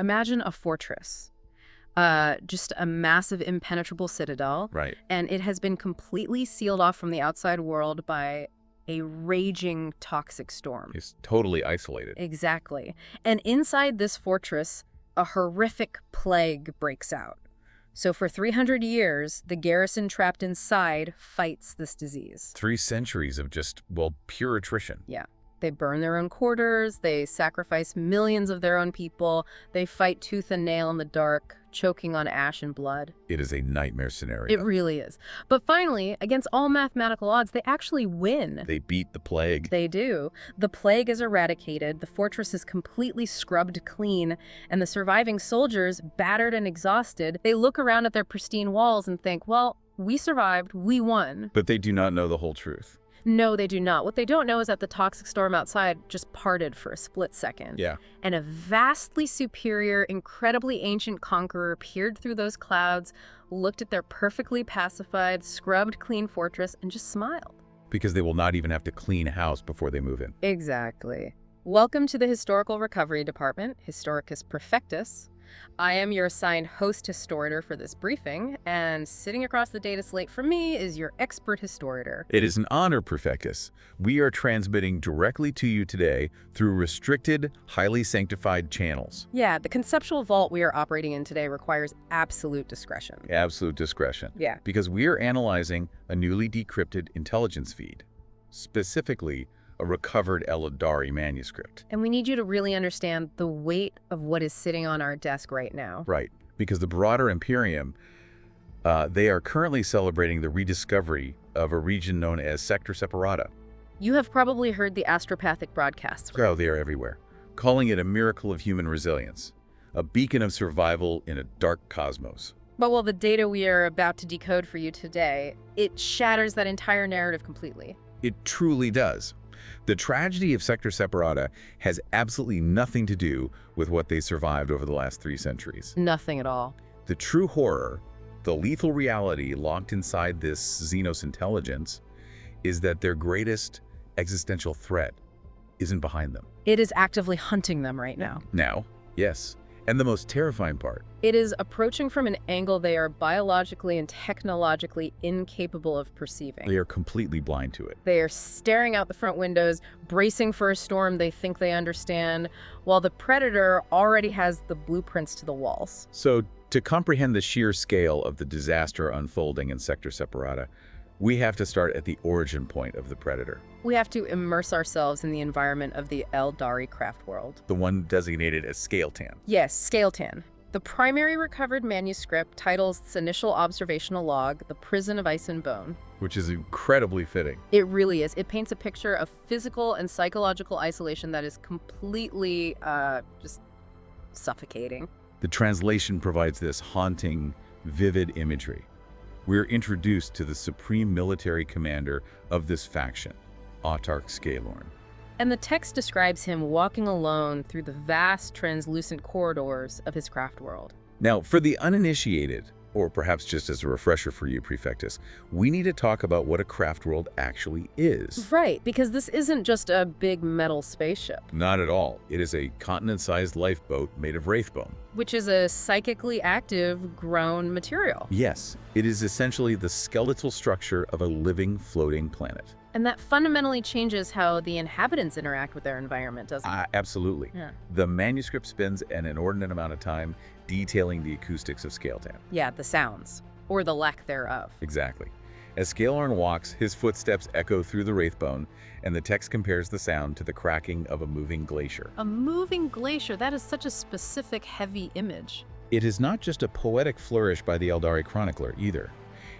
Imagine a fortress, just a massive impenetrable citadel. Right. And it has been completely sealed off from the outside world by a raging toxic storm. It's totally isolated. Exactly. And inside this fortress, a horrific plague breaks out. So for 300 years, the garrison trapped inside fights this disease. 3 centuries of just, well, pure attrition. Yeah. They burn their own quarters, they sacrifice millions of their own people, they fight tooth and nail in the dark, choking on ash and blood. It is a nightmare scenario. It really is. But finally, against all mathematical odds, they actually win. They beat the plague. They do. The plague is eradicated, the fortress is completely scrubbed clean, and the surviving soldiers, battered and exhausted, they look around at their pristine walls and think, well, we survived, we won. But they do not know the whole truth. No, they do not. What they don't know is that the toxic storm outside just parted for a split second. Yeah. And a vastly superior, incredibly ancient conqueror peered through those clouds, looked at their perfectly pacified, scrubbed clean fortress, and just smiled. Because they will not even have to clean house before they move in. Exactly. Welcome to the Historical Recovery Department, Historicus Perfectus. I am your assigned host historiator for this briefing, and sitting across the data slate from me is your expert historiator. It is an honor, Perfectus. We are transmitting directly to you today through restricted, highly sanctified channels. Yeah, the conceptual vault we are operating in today requires absolute discretion. Absolute discretion. Yeah. Because we are analyzing a newly decrypted intelligence feed, specifically a recovered Aeldari manuscript. And we need you to really understand the weight of what is sitting on our desk right now. Right, because the broader Imperium, they are currently celebrating the rediscovery of a region known as Sector Separata. You have probably heard the astropathic broadcasts. Oh, they are everywhere, calling it a miracle of human resilience, a beacon of survival in a dark cosmos. But while the data we are about to decode for you today, it shatters that entire narrative completely. It truly does. The tragedy of Sector Separata has absolutely nothing to do with what they survived over the last 3 centuries. Nothing at all. The true horror, the lethal reality locked inside this Xenos intelligence, is that their greatest existential threat isn't behind them. It is actively hunting them right now. Now, yes. And the most terrifying part. It is approaching from an angle they are biologically and technologically incapable of perceiving. They are completely blind to it. They are staring out the front windows, bracing for a storm they think they understand, while the predator already has the blueprints to the walls. So, to comprehend the sheer scale of the disaster unfolding in Sector Separata, we have to start at the origin point of the predator. We have to immerse ourselves in the environment of the Aeldari craft world. The one designated as Scael'Tan. Yes, Scael'Tan. The primary recovered manuscript titles its initial observational log, The Prison of Ice and Bone. Which is incredibly fitting. It really is. It paints a picture of physical and psychological isolation that is completely just suffocating. The translation provides this haunting, vivid imagery. We're introduced to the supreme military commander of this faction, Autarch Scaelorn. And the text describes him walking alone through the vast, translucent corridors of his craft world. Now, for the uninitiated, or perhaps just as a refresher for you, Prefectus, we need to talk about what a craft world actually is. Right, because this isn't just a big metal spaceship. Not at all. It is a continent-sized lifeboat made of wraithbone. Which is a psychically active, grown material. Yes, it is essentially the skeletal structure of a living, floating planet. And that fundamentally changes how the inhabitants interact with their environment, doesn't it? Absolutely. Yeah. The manuscript spends an inordinate amount of time detailing the acoustics of Scael'Tan. Yeah, the sounds, or the lack thereof. Exactly. As Scaelorn walks, his footsteps echo through the wraithbone, and the text compares the sound to the cracking of a moving glacier. A moving glacier, that is such a specific, heavy image. It is not just a poetic flourish by the Aeldari chronicler, either.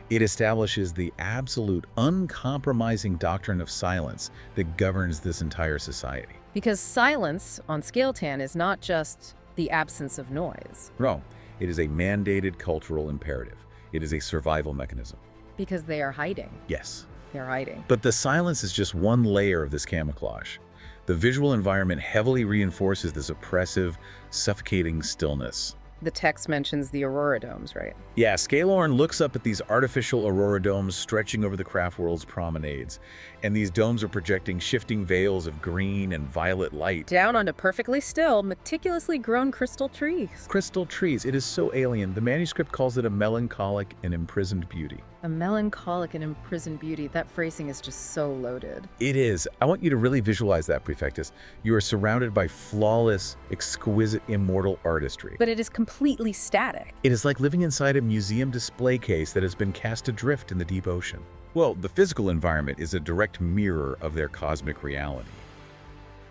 It establishes the absolute, uncompromising doctrine of silence that governs this entire society. Because silence on Scael'Tan is not just the absence of noise. No, it is a mandated cultural imperative. It is a survival mechanism. Because they are hiding. Yes. They're hiding. But the silence is just one layer of this camouflage. The visual environment heavily reinforces this oppressive, suffocating stillness. The text mentions the aurora domes, right? Yeah, Scaelorn looks up at these artificial aurora domes stretching over the Craftworld's promenades, and these domes are projecting shifting veils of green and violet light. Down onto perfectly still, meticulously grown crystal trees. Crystal trees, it is so alien. The manuscript calls it a melancholic and imprisoned beauty. A melancholic and imprisoned beauty. That phrasing is just so loaded. It is. I want you to really visualize that, Prefectus. You are surrounded by flawless, exquisite, immortal artistry. But it is completely static. It is like living inside a museum display case that has been cast adrift in the deep ocean. Well, the physical environment is a direct mirror of their cosmic reality.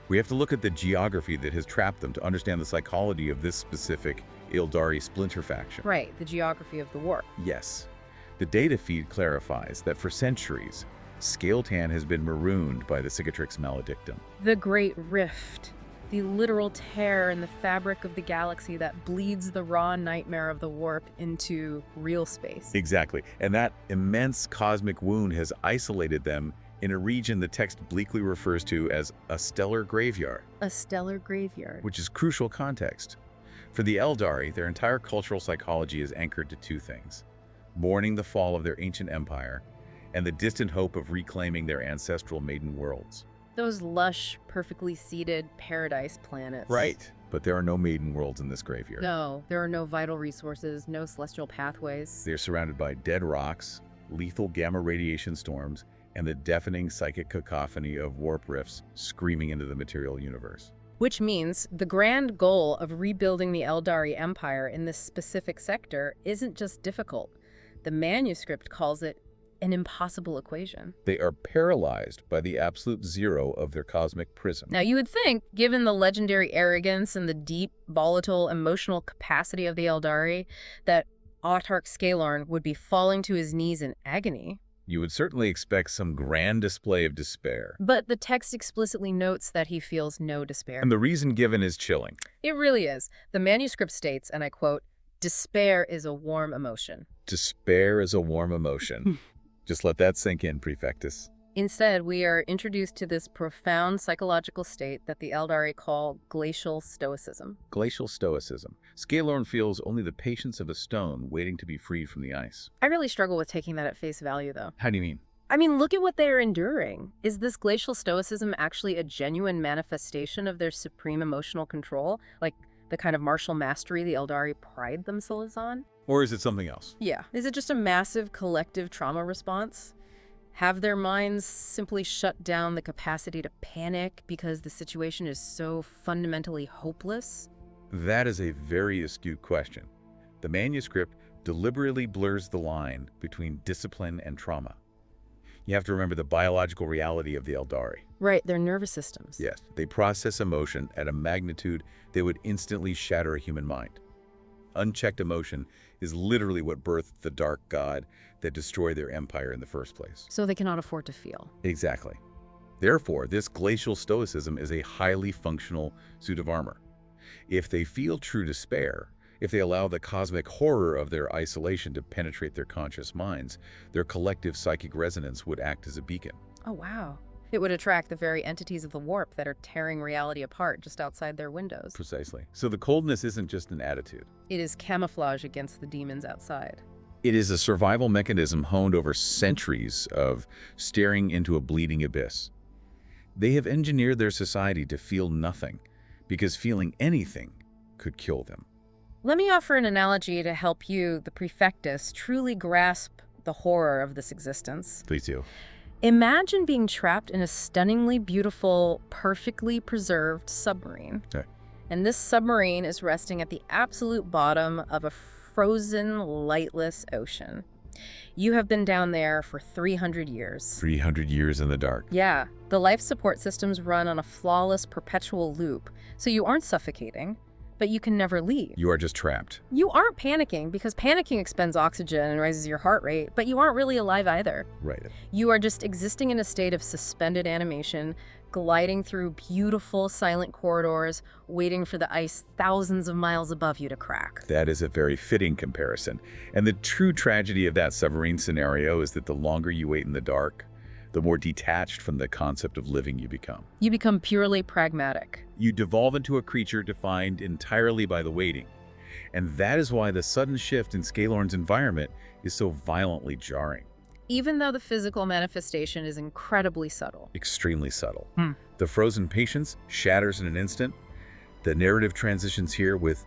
We have to look at the geography that has trapped them to understand the psychology of this specific Aeldari splinter faction. Right, the geography of the warp. Yes. The data feed clarifies that for centuries, Scael'Tan has been marooned by the Cicatrix Maledictum. The Great Rift. The literal tear in the fabric of the galaxy that bleeds the raw nightmare of the warp into real space. Exactly. And that immense cosmic wound has isolated them in a region the text bleakly refers to as a stellar graveyard. A stellar graveyard. Which is crucial context. For the Aeldari, their entire cultural psychology is anchored to two things: mourning the fall of their ancient empire and the distant hope of reclaiming their ancestral maiden worlds. Those lush, perfectly seeded paradise planets. Right. But there are no maiden worlds in this graveyard. No, there are no vital resources, no celestial pathways. They're surrounded by dead rocks, lethal gamma radiation storms, and the deafening psychic cacophony of warp rifts screaming into the material universe. Which means the grand goal of rebuilding the Aeldari Empire in this specific sector isn't just difficult. The manuscript calls it an impossible equation. They are paralyzed by the absolute zero of their cosmic prism. Now, you would think, given the legendary arrogance and the deep, volatile, emotional capacity of the Aeldari, that Autarch Scaelorn would be falling to his knees in agony. You would certainly expect some grand display of despair. But the text explicitly notes that he feels no despair. And the reason given is chilling. It really is. The manuscript states, and I quote, "Despair is a warm emotion." Despair is a warm emotion. Just let that sink in, Prefectus. Instead, we are introduced to this profound psychological state that the Aeldari call glacial stoicism. Glacial stoicism. Scaelorn feels only the patience of a stone waiting to be freed from the ice. I really struggle with taking that at face value, though. How do you mean? I mean, look at what they are enduring. Is this glacial stoicism actually a genuine manifestation of their supreme emotional control? Like the kind of martial mastery the Aeldari pride themselves on? Or is it something else? Yeah. Is it just a massive collective trauma response? Have their minds simply shut down the capacity to panic because the situation is so fundamentally hopeless? That is a very astute question. The manuscript deliberately blurs the line between discipline and trauma. You have to remember the biological reality of the Aeldari. Right, their nervous systems. Yes, they process emotion at a magnitude that would instantly shatter a human mind. Unchecked emotion is literally what birthed the dark god that destroyed their empire in the first place. So they cannot afford to feel. Exactly. Therefore, this glacial stoicism is a highly functional suit of armor. If they feel true despair, if they allow the cosmic horror of their isolation to penetrate their conscious minds, their collective psychic resonance would act as a beacon. Oh, wow. It would attract the very entities of the warp that are tearing reality apart just outside their windows. Precisely. So the coldness isn't just an attitude. It is camouflage against the demons outside. It is a survival mechanism honed over centuries of staring into a bleeding abyss. They have engineered their society to feel nothing, because feeling anything could kill them. Let me offer an analogy to help you, the Prefectus, truly grasp the horror of this existence. Please do. Imagine being trapped in a stunningly beautiful, perfectly preserved submarine. Okay. And this submarine is resting at the absolute bottom of a frozen, lightless ocean. You have been down there for 300 years. 300 years in the dark. Yeah. The life support systems run on a flawless, perpetual loop, so you aren't suffocating, but you can never leave. You are just trapped. You aren't panicking, because panicking expends oxygen and raises your heart rate, but you aren't really alive either. Right. You are just existing in a state of suspended animation, gliding through beautiful, silent corridors, waiting for the ice thousands of miles above you to crack. That is a very fitting comparison. And the true tragedy of that submarine scenario is that the longer you wait in the dark, the more detached from the concept of living you become. You become purely pragmatic. You devolve into a creature defined entirely by the waiting. And that is why the sudden shift in Scaelorn's environment is so violently jarring. Even though the physical manifestation is incredibly subtle. Extremely subtle. The frozen patience shatters in an instant. The narrative transitions here with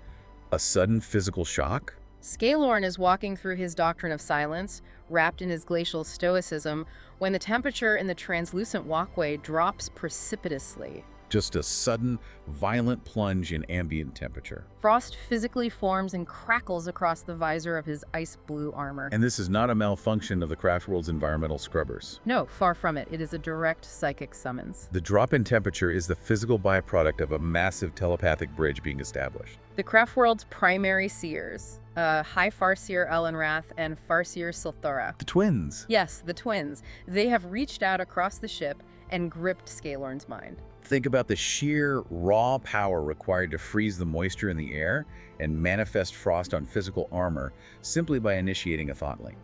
a sudden physical shock. Scaelorn is walking through his doctrine of silence, wrapped in his glacial stoicism, when the temperature in the translucent walkway drops precipitously. Just a sudden, violent plunge in ambient temperature. Frost physically forms and crackles across the visor of his ice blue armor. And this is not a malfunction of the Craftworld's environmental scrubbers. No, far from it. It is a direct psychic summons. The drop in temperature is the physical byproduct of a massive telepathic bridge being established. The Craftworld's primary seers, High Farseer Elenrath and Farseer Sylthara. The twins. Yes, the twins. They have reached out across the ship and gripped Scaelorn's mind. Think about the sheer, raw power required to freeze the moisture in the air and manifest frost on physical armor simply by initiating a thought link.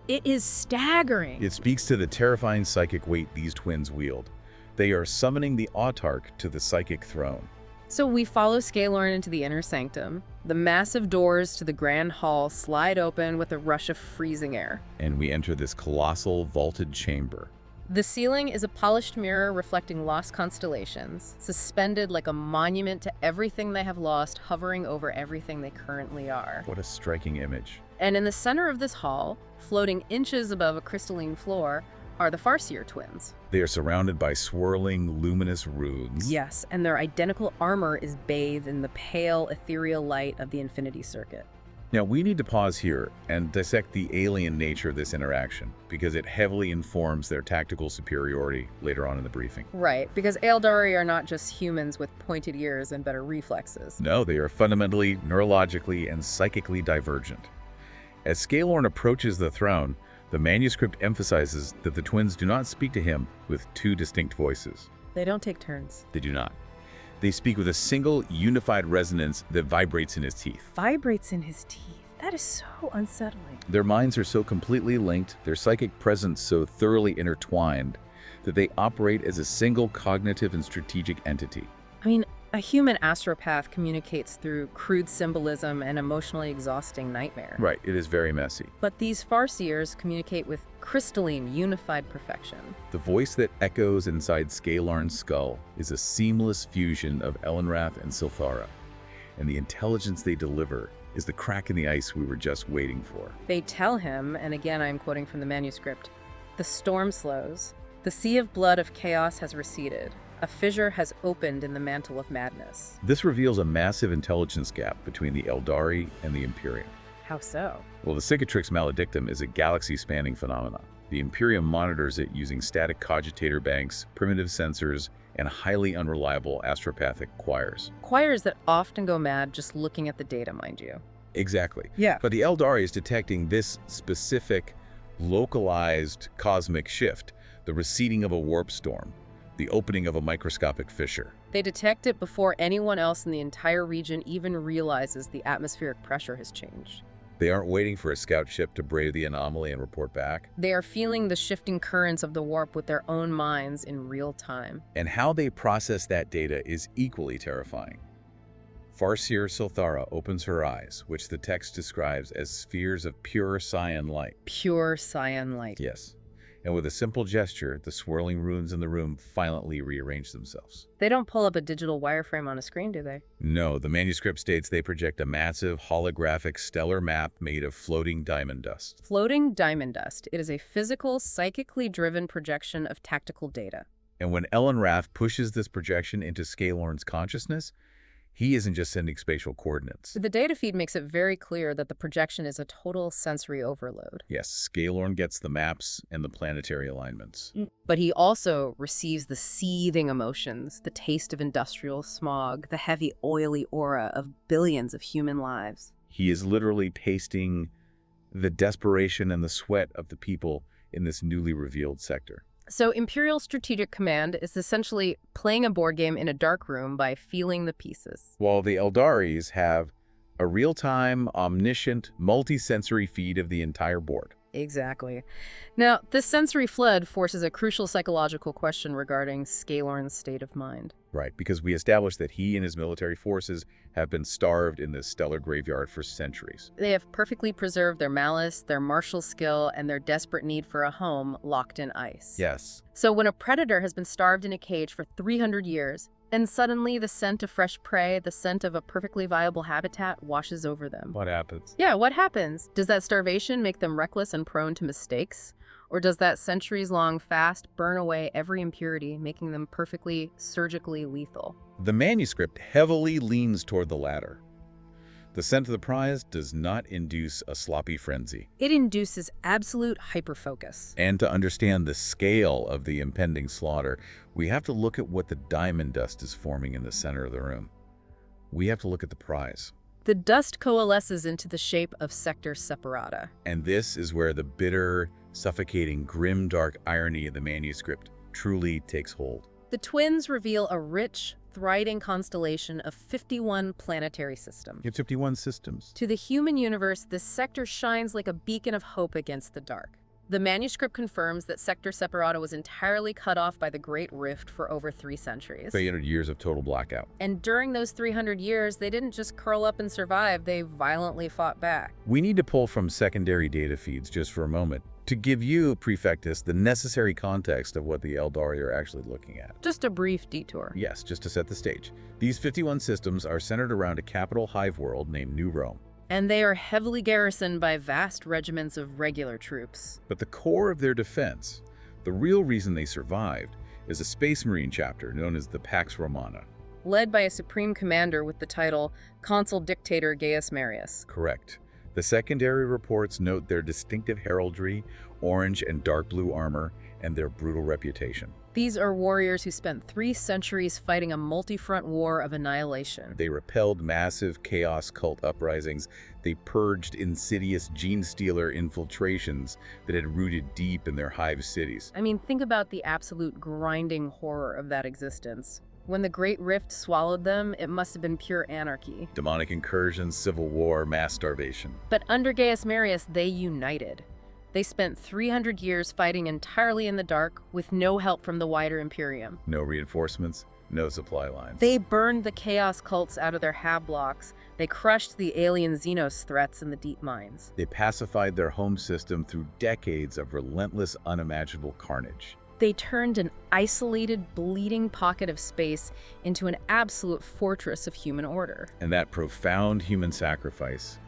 It is staggering. It speaks to the terrifying psychic weight these twins wield. They are summoning the Autarch to the psychic throne. So we follow Scaelorn into the inner sanctum. The massive doors to the grand hall slide open with a rush of freezing air. And we enter this colossal, vaulted chamber. The ceiling is a polished mirror reflecting lost constellations, suspended like a monument to everything they have lost, hovering over everything they currently are. What a striking image. And in the center of this hall, floating inches above a crystalline floor, are the Farseer twins. They are surrounded by swirling, luminous runes. Yes, and their identical armor is bathed in the pale, ethereal light of the Infinity Circuit. Now, we need to pause here and dissect the alien nature of this interaction, because it heavily informs their tactical superiority later on in the briefing. Right, because Aeldari are not just humans with pointed ears and better reflexes. No, they are fundamentally, neurologically, and psychically divergent. As Scaelorn approaches the throne, the manuscript emphasizes that the twins do not speak to him with two distinct voices. They don't take turns. They do not. They speak with a single, unified resonance that vibrates in his teeth. Vibrates in his teeth. That is so unsettling. Their minds are so completely linked, their psychic presence so thoroughly intertwined, that they operate as a single cognitive and strategic entity. I mean, a human astropath communicates through crude symbolism and emotionally exhausting nightmare. Right, it is very messy. But these Farseers communicate with crystalline, unified perfection. The voice that echoes inside Scaelorn's skull is a seamless fusion of Elenrath and Sylthara, and the intelligence they deliver is the crack in the ice we were just waiting for. They tell him, and again I'm quoting from the manuscript, "The storm slows. The sea of blood of chaos has receded. A fissure has opened in the mantle of madness." This reveals a massive intelligence gap between the Aeldari and the Imperium. How so? Well, the Cicatrix Maledictum is a galaxy-spanning phenomenon. The Imperium monitors it using static cogitator banks, primitive sensors, and highly unreliable astropathic choirs. Choirs that often go mad just looking at the data, mind you. Exactly. Yeah. But the Aeldari is detecting this specific, localized cosmic shift, the receding of a warp storm, the opening of a microscopic fissure. They detect it before anyone else in the entire region even realizes the atmospheric pressure has changed. They aren't waiting for a scout ship to brave the anomaly and report back. They are feeling the shifting currents of the warp with their own minds in real time. And how they process that data is equally terrifying. Farseer Sylthara opens her eyes, which the text describes as spheres of pure cyan light. Pure cyan light. Yes. And with a simple gesture, the swirling runes in the room violently rearrange themselves. They don't pull up a digital wireframe on a screen, do they? No, the manuscript states they project a massive holographic stellar map made of floating diamond dust. Floating diamond dust. It is a physical, psychically driven projection of tactical data. And when Elenrath pushes this projection into Scaelorn's consciousness, he isn't just sending spatial coordinates. The data feed makes it very clear that the projection is a total sensory overload. Yes, Scaelorn gets the maps and the planetary alignments. But he also receives the seething emotions, the taste of industrial smog, the heavy, oily aura of billions of human lives. He is literally tasting the desperation and the sweat of the people in this newly revealed sector. So Imperial Strategic Command is essentially playing a board game in a dark room by feeling the pieces. While the Aeldaris have a real-time, omniscient, multi-sensory feed of the entire board. Exactly. Now, this sensory flood forces a crucial psychological question regarding Scaelorn's state of mind. Right, because we established that he and his military forces have been starved in this stellar graveyard for centuries. They have perfectly preserved their malice, their martial skill, and their desperate need for a home locked in ice. Yes. So when a predator has been starved in a cage for 300 years, and suddenly the scent of fresh prey, the scent of a perfectly viable habitat washes over them. What happens? Yeah, what happens? Does that starvation make them reckless and prone to mistakes? Or does that centuries-long fast burn away every impurity, making them perfectly, surgically lethal? The manuscript heavily leans toward the latter. The scent of the prize does not induce a sloppy frenzy. It induces absolute hyperfocus. And to understand the scale of the impending slaughter, we have to look at what the diamond dust is forming in the center of the room. We have to look at the prize. The dust coalesces into the shape of Sector Separata. And this is where the bitter, suffocating, grim, dark irony of the manuscript truly takes hold. The twins reveal a rich, thriving constellation of 51 planetary systems. You have 51 systems. To the human universe, this sector shines like a beacon of hope against the dark. The manuscript confirms that Sector Separata was entirely cut off by the Great Rift for over 3 centuries. 300 years of total blackout. And during those 300 years, they didn't just curl up and survive, they violently fought back. We need to pull from secondary data feeds just for a moment to give you, Prefectus, the necessary context of what the Aeldari are actually looking at. Just a brief detour. Yes, just to set the stage. These 51 systems are centered around a capital hive world named New Rome. And they are heavily garrisoned by vast regiments of regular troops. But the core of their defense, the real reason they survived, is a Space Marine chapter known as the Pax Romana. Led by a supreme commander with the title Consul Dictator Gaius Marius. Correct. The secondary reports note their distinctive heraldry, orange and dark blue armor, and their brutal reputation. These are warriors who spent 3 centuries fighting a multi-front war of annihilation. They repelled massive chaos cult uprisings. They purged insidious gene-stealer infiltrations that had rooted deep in their hive cities. I mean, think about the absolute grinding horror of that existence. When the Great Rift swallowed them, it must have been pure anarchy. Demonic incursions, civil war, mass starvation. But under Gaius Marius, they united. They spent 300 years fighting entirely in the dark with no help from the wider Imperium. No reinforcements, no supply lines. They burned the chaos cults out of their hab blocks. They crushed the alien Xenos threats in the deep mines. They pacified their home system through decades of relentless, unimaginable carnage. They turned an isolated, bleeding pocket of space into an absolute fortress of human order. And that profound human sacrifice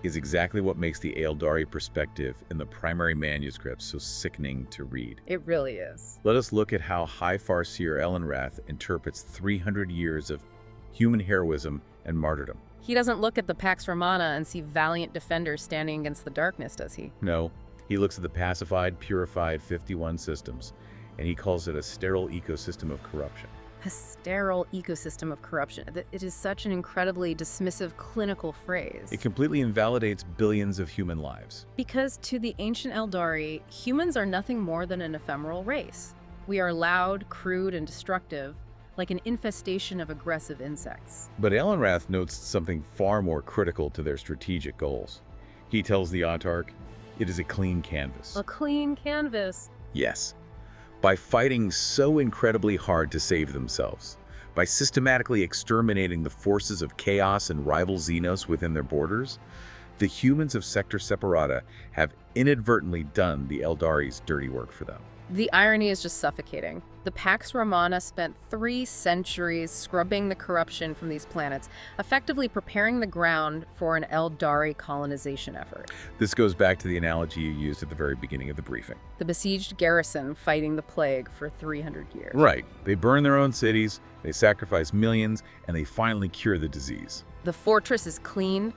is exactly what makes the Aeldari perspective in the primary manuscript so sickening to read. It really is. Let us look at how High Farseer Elenrath interprets 300 years of human heroism and martyrdom. He doesn't look at the Pax Romana and see valiant defenders standing against the darkness, does he? No, he looks at the pacified, purified 51 systems, and he calls it a sterile ecosystem of corruption. A sterile ecosystem of corruption. It is such an incredibly dismissive clinical phrase. It completely invalidates billions of human lives. Because to the ancient Aeldari, humans are nothing more than an ephemeral race. We are loud, crude, and destructive, like an infestation of aggressive insects. But Elenrath notes something far more critical to their strategic goals. He tells the Autarch, it is a clean canvas. A clean canvas. Yes. By fighting so incredibly hard to save themselves, by systematically exterminating the forces of chaos and rival Xenos within their borders, the humans of Sector Separata have inadvertently done the Aeldari's dirty work for them. The irony is just suffocating. The Pax Romana spent 3 centuries scrubbing the corruption from these planets, effectively preparing the ground for an Aeldari colonization effort. This goes back to the analogy you used at the very beginning of the briefing. The besieged garrison fighting the plague for 300 years. Right. They burn their own cities, they sacrifice millions, and they finally cure the disease. The fortress is clean.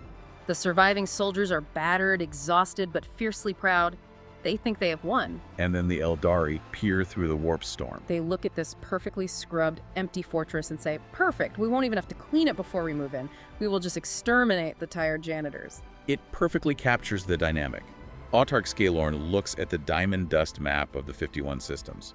The surviving soldiers are battered, exhausted, but fiercely proud. They think they have won. And then the Aeldari peer through the warp storm. They look at this perfectly scrubbed, empty fortress and say, perfect, we won't even have to clean it before we move in. We will just exterminate the tired janitors. It perfectly captures the dynamic. Autarch Scaelorn looks at the diamond dust map of the 51 systems.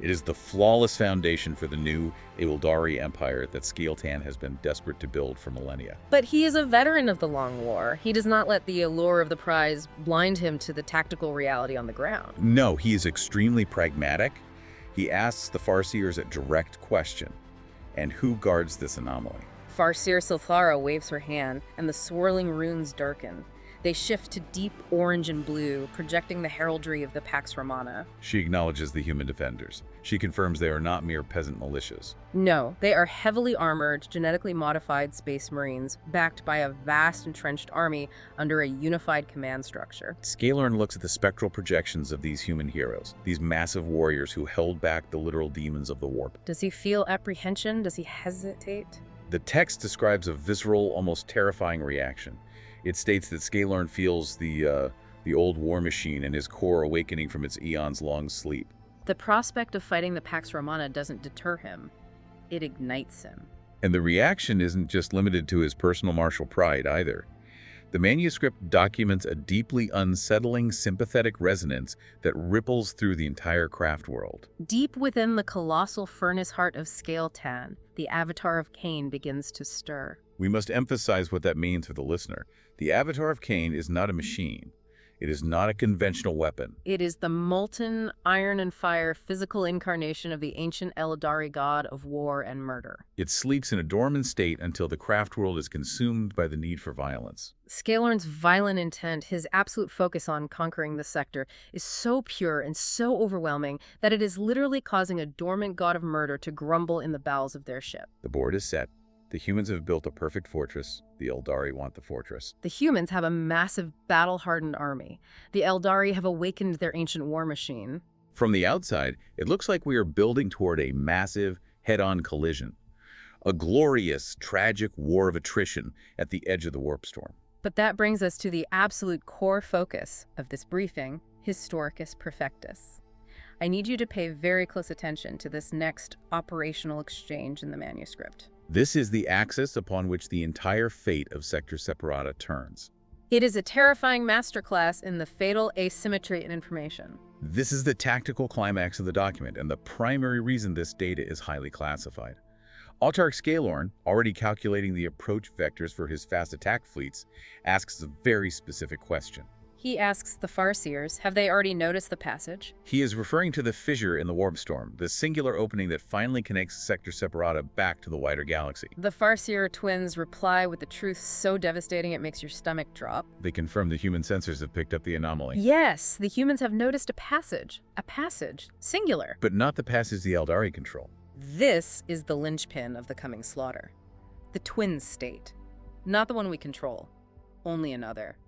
It is the flawless foundation for the new Aeldari Empire that Scael'Tan has been desperate to build for millennia. But he is a veteran of the Long War. He does not let the allure of the prize blind him to the tactical reality on the ground. No, he is extremely pragmatic. He asks the Farseers a direct question, And who guards this anomaly? Farseer Sylthara waves her hand, and the swirling runes darken. They shift to deep orange and blue, projecting the heraldry of the Pax Romana. She acknowledges the human defenders. She confirms they are not mere peasant militias. No, they are heavily armored, genetically modified space marines, backed by a vast entrenched army under a unified command structure. Scaelorn looks at the spectral projections of these human heroes, these massive warriors who held back the literal demons of the warp. Does he feel apprehension? Does he hesitate? The text describes a visceral, almost terrifying reaction. It states that Scaelorn feels the old war machine in his core awakening from its eons-long sleep. The prospect of fighting the Pax Romana doesn't deter him. It ignites him. And the reaction isn't just limited to his personal martial pride either. The manuscript documents a deeply unsettling, sympathetic resonance that ripples through the entire craft world. Deep within the colossal furnace heart of Scael'Tan, the avatar of Cain begins to stir. We must emphasize what that means for the listener. The avatar of Cain is not a machine. It is not a conventional weapon. It is the molten, iron and fire physical incarnation of the ancient Aeldari god of war and murder. It sleeps in a dormant state until the craft world is consumed by the need for violence. Scaelorn's violent intent, his absolute focus on conquering the sector, is so pure and so overwhelming that it is literally causing a dormant god of murder to grumble in the bowels of their ship. The board is set. The humans have built a perfect fortress. The Aeldari want the fortress. The humans have a massive battle-hardened army. The Aeldari have awakened their ancient war machine. From the outside, it looks like we are building toward a massive, head-on collision. A glorious, tragic war of attrition at the edge of the warp storm. But that brings us to the absolute core focus of this briefing, Historicus Perfectus. I need you to pay very close attention to this next operational exchange in the manuscript. This is the axis upon which the entire fate of Sector Separata turns. It is a terrifying masterclass in the fatal asymmetry in information. This is the tactical climax of the document, and the primary reason this data is highly classified. Autarch Scaelorn, already calculating the approach vectors for his fast attack fleets, asks a very specific question. He asks the Farseers, have they already noticed the passage? He is referring to the fissure in the warp storm, the singular opening that finally connects Sector Separata back to the wider galaxy. The Farseer twins reply with the truth so devastating it makes your stomach drop. They confirm the human sensors have picked up the anomaly. Yes, the humans have noticed a passage. A passage. Singular. But not the passage the Aeldari control. This is the linchpin of the coming slaughter. The twin state. Not the one we control. Only another.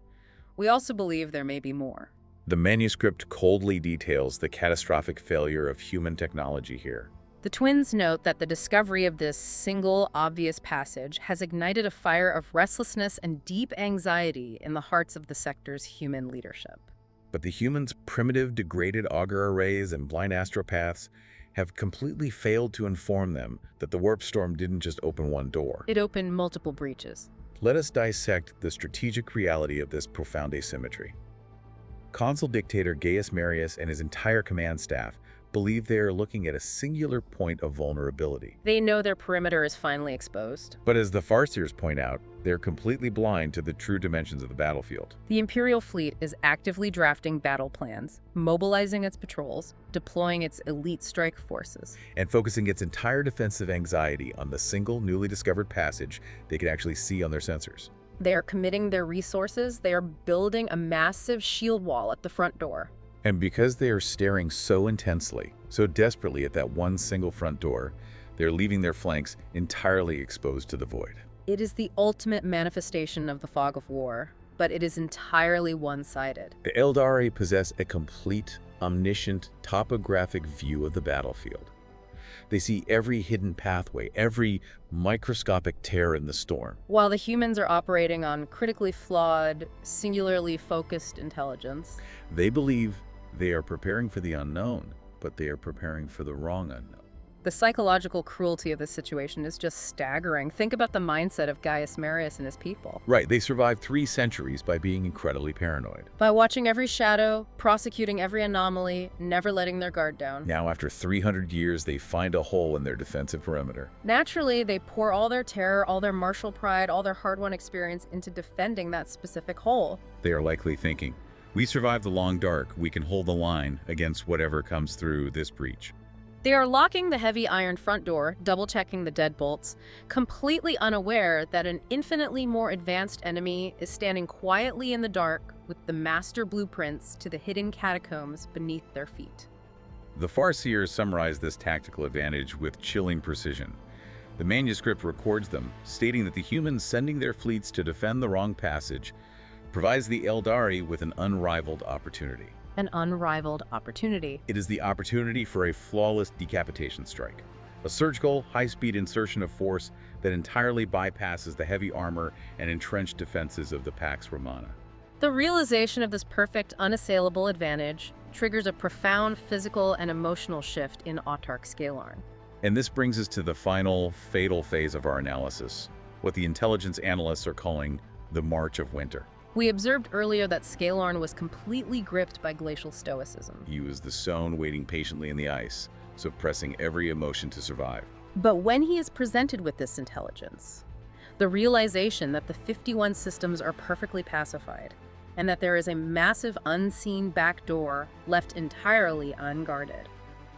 We also believe there may be more. The manuscript coldly details the catastrophic failure of human technology here. The twins note that the discovery of this single, obvious passage has ignited a fire of restlessness and deep anxiety in the hearts of the sector's human leadership. But the humans' primitive, degraded augur arrays and blind astropaths have completely failed to inform them that the warp storm didn't just open one door. It opened multiple breaches. Let us dissect the strategic reality of this profound asymmetry. Consul Dictator Gaius Marius and his entire command staff believe they are looking at a singular point of vulnerability. They know their perimeter is finally exposed. But as the Farseers point out, they're completely blind to the true dimensions of the battlefield. The Imperial fleet is actively drafting battle plans, mobilizing its patrols, deploying its elite strike forces, and focusing its entire defensive anxiety on the single newly discovered passage they can actually see on their sensors. They are committing their resources. They are building a massive shield wall at the front door. And because they are staring so intensely, so desperately at that one single front door, they're leaving their flanks entirely exposed to the void. It is the ultimate manifestation of the fog of war, but it is entirely one-sided. The Aeldari possess a complete, omniscient, topographic view of the battlefield. They see every hidden pathway, every microscopic tear in the storm. While the humans are operating on critically flawed, singularly focused intelligence, they believe they are preparing for the unknown, but they are preparing for the wrong unknown. the psychological cruelty of this situation is just staggering. Think about the mindset of Gaius Marius and his people. Right, they survived 3 centuries by being incredibly paranoid. By watching every shadow, prosecuting every anomaly, never letting their guard down. Now, after 300 years, they find a hole in their defensive perimeter. Naturally, they pour all their terror, all their martial pride, all their hard-won experience into defending that specific hole. They are likely thinking, we survived the long dark, we can hold the line against whatever comes through this breach. They are locking the heavy iron front door, double-checking the deadbolts, completely unaware that an infinitely more advanced enemy is standing quietly in the dark with the master blueprints to the hidden catacombs beneath their feet. The Farseers summarize this tactical advantage with chilling precision. The manuscript records them, stating that the humans sending their fleets to defend the wrong passage provides the Aeldari with an unrivaled opportunity. An unrivaled opportunity. It is the opportunity for a flawless decapitation strike. A surgical, high-speed insertion of force that entirely bypasses the heavy armor and entrenched defenses of the Pax Romana. The realization of this perfect, unassailable advantage triggers a profound physical and emotional shift in Autarch Scaelorn. And this brings us to the final, fatal phase of our analysis, what the intelligence analysts are calling the March of Winter. We observed earlier that Scaelorn was completely gripped by glacial stoicism. He was the stone waiting patiently in the ice, suppressing every emotion to survive. But when he is presented with this intelligence, the realization that the 51 systems are perfectly pacified, and that there is a massive unseen back door left entirely unguarded.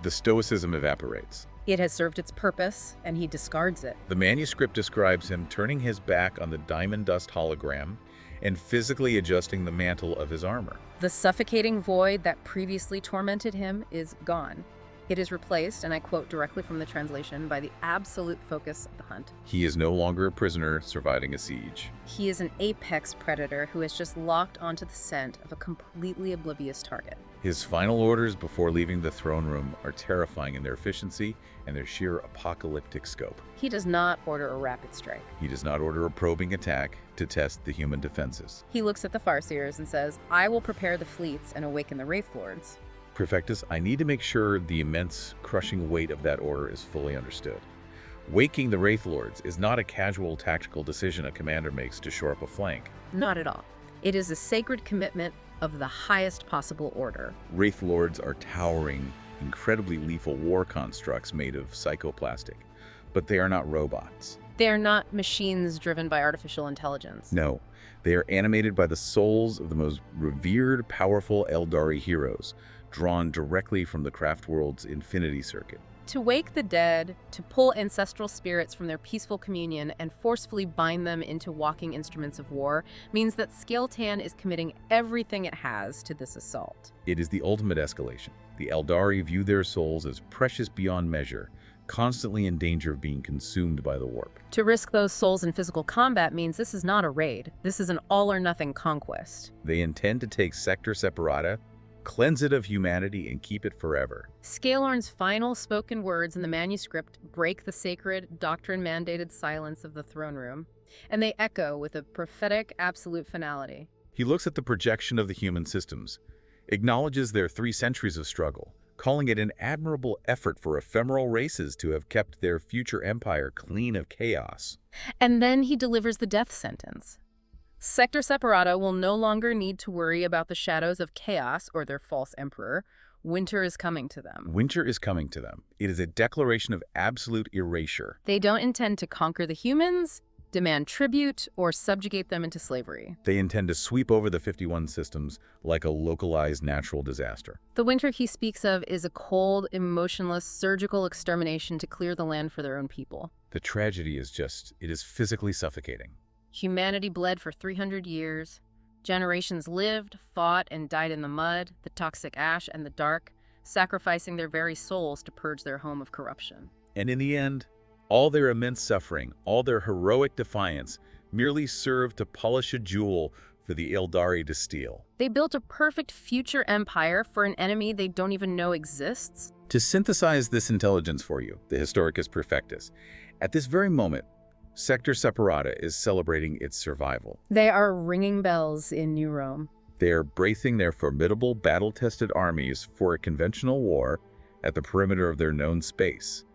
The stoicism evaporates. It has served its purpose, and he discards it. The manuscript describes him turning his back on the diamond dust hologram and physically adjusting the mantle of his armor. The suffocating void that previously tormented him is gone. It is replaced, and I quote directly from the translation, by the absolute focus of the hunt. He is no longer a prisoner surviving a siege. He is an apex predator who has just locked onto the scent of a completely oblivious target. His final orders before leaving the throne room are terrifying in their efficiency and their sheer apocalyptic scope. He does not order a rapid strike. He does not order a probing attack to test the human defenses. He looks at the Farseers and says, "I will prepare the fleets and awaken the Wraith Lords." Perfectus, I need to make sure the immense, crushing weight of that order is fully understood. Waking the Wraith Lords is not a casual tactical decision a commander makes to shore up a flank. Not at all. It is a sacred commitment of the highest possible order. Wraith Lords are towering, incredibly lethal war constructs made of psychoplastic, but they are not robots. They are not machines driven by artificial intelligence. No, they are animated by the souls of the most revered, powerful Aeldari heroes, drawn directly from the Craftworld's infinity circuit. To wake the dead, to pull ancestral spirits from their peaceful communion and forcefully bind them into walking instruments of war means that Scael'Tan is committing everything it has to this assault. It is the ultimate escalation. The Aeldari view their souls as precious beyond measure, constantly in danger of being consumed by the warp. To risk those souls in physical combat means this is not a raid. This is an all-or-nothing conquest. They intend to take Sector Separata, cleanse it of humanity, and keep it forever. Scaelorn's final spoken words in the manuscript break the sacred, doctrine-mandated silence of the throne room, and they echo with a prophetic, absolute finality. He looks at the projection of the human systems, acknowledges their 3 centuries of struggle, calling it an admirable effort for ephemeral races to have kept their future empire clean of chaos. And then he delivers the death sentence. Sector Separata will no longer need to worry about the shadows of chaos or their false emperor. Winter is coming to them. Winter is coming to them. It is a declaration of absolute erasure. They don't intend to conquer the humans, demand tribute, or subjugate them into slavery. They intend to sweep over the 51 systems like a localized natural disaster. The winter he speaks of is a cold, emotionless, surgical extermination to clear the land for their own people. The tragedy is it is physically suffocating. Humanity bled for 300 years. Generations lived, fought, and died in the mud, the toxic ash, and the dark, sacrificing their very souls to purge their home of corruption. And in the end, all their immense suffering, all their heroic defiance, merely served to polish a jewel for the Aeldari to steal. They built a perfect future empire for an enemy they don't even know exists. To synthesize this intelligence for you, the Historicus Perfectus, at this very moment, Sector Separata is celebrating its survival. They are ringing bells in New Rome. They are bracing their formidable, battle-tested armies for a conventional war at the perimeter of their known space,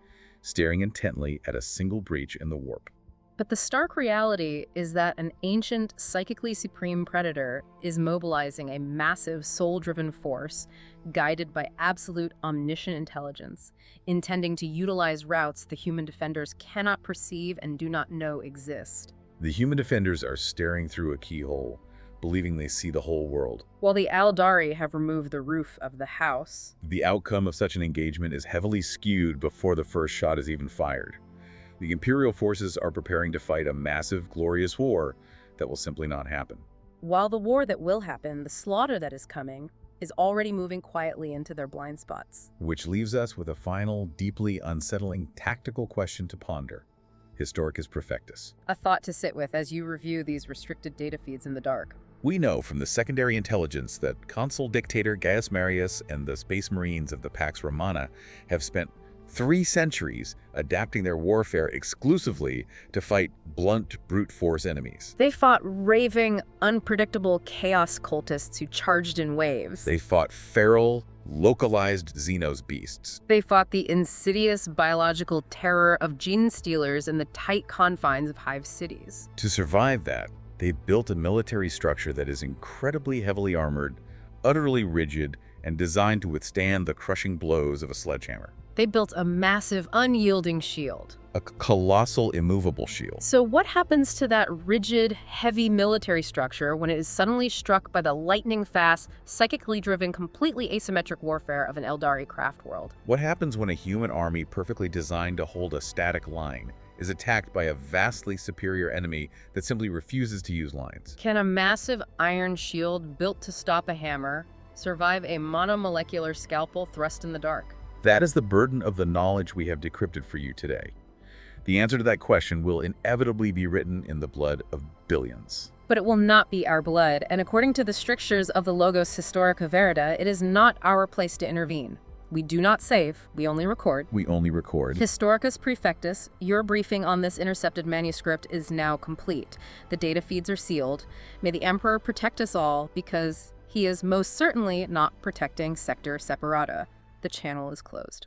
staring intently at a single breach in the warp. But the stark reality is that an ancient, psychically supreme predator is mobilizing a massive, soul-driven force guided by absolute omniscient intelligence, intending to utilize routes the human defenders cannot perceive and do not know exist. The human defenders are staring through a keyhole, believing they see the whole world. While the Aeldari have removed the roof of the house. The outcome of such an engagement is heavily skewed before the first shot is even fired. The Imperial forces are preparing to fight a massive, glorious war that will simply not happen. While the war that will happen, the slaughter that is coming, is already moving quietly into their blind spots. Which leaves us with a final, deeply unsettling tactical question to ponder. Historicus Perfectus. A thought to sit with as you review these restricted data feeds in the dark. We know from the secondary intelligence that Consul Dictator Gaius Marius and the Space Marines of the Pax Romana have spent 3 centuries adapting their warfare exclusively to fight blunt, brute force enemies. They fought raving, unpredictable chaos cultists who charged in waves. They fought feral, localized Xenos beasts. They fought the insidious biological terror of gene stealers in the tight confines of hive cities. To survive that, they built a military structure that is incredibly heavily armored, utterly rigid, and designed to withstand the crushing blows of a sledgehammer. They built a massive, unyielding shield. A colossal, immovable shield. So what happens to that rigid, heavy military structure when it is suddenly struck by the lightning-fast, psychically driven, completely asymmetric warfare of an Aeldari craft world? What happens when a human army perfectly designed to hold a static line is attacked by a vastly superior enemy that simply refuses to use lines? Can a massive iron shield built to stop a hammer survive a monomolecular scalpel thrust in the dark? That is the burden of the knowledge we have decrypted for you today. The answer to that question will inevitably be written in the blood of billions. But it will not be our blood, and according to the strictures of the Logos Historica Verita, it is not our place to intervene. We do not save, we only record. We only record. Historicus Prefectus, your briefing on this intercepted manuscript is now complete. The data feeds are sealed. May the Emperor protect us all, because he is most certainly not protecting Sector Separata. The channel is closed.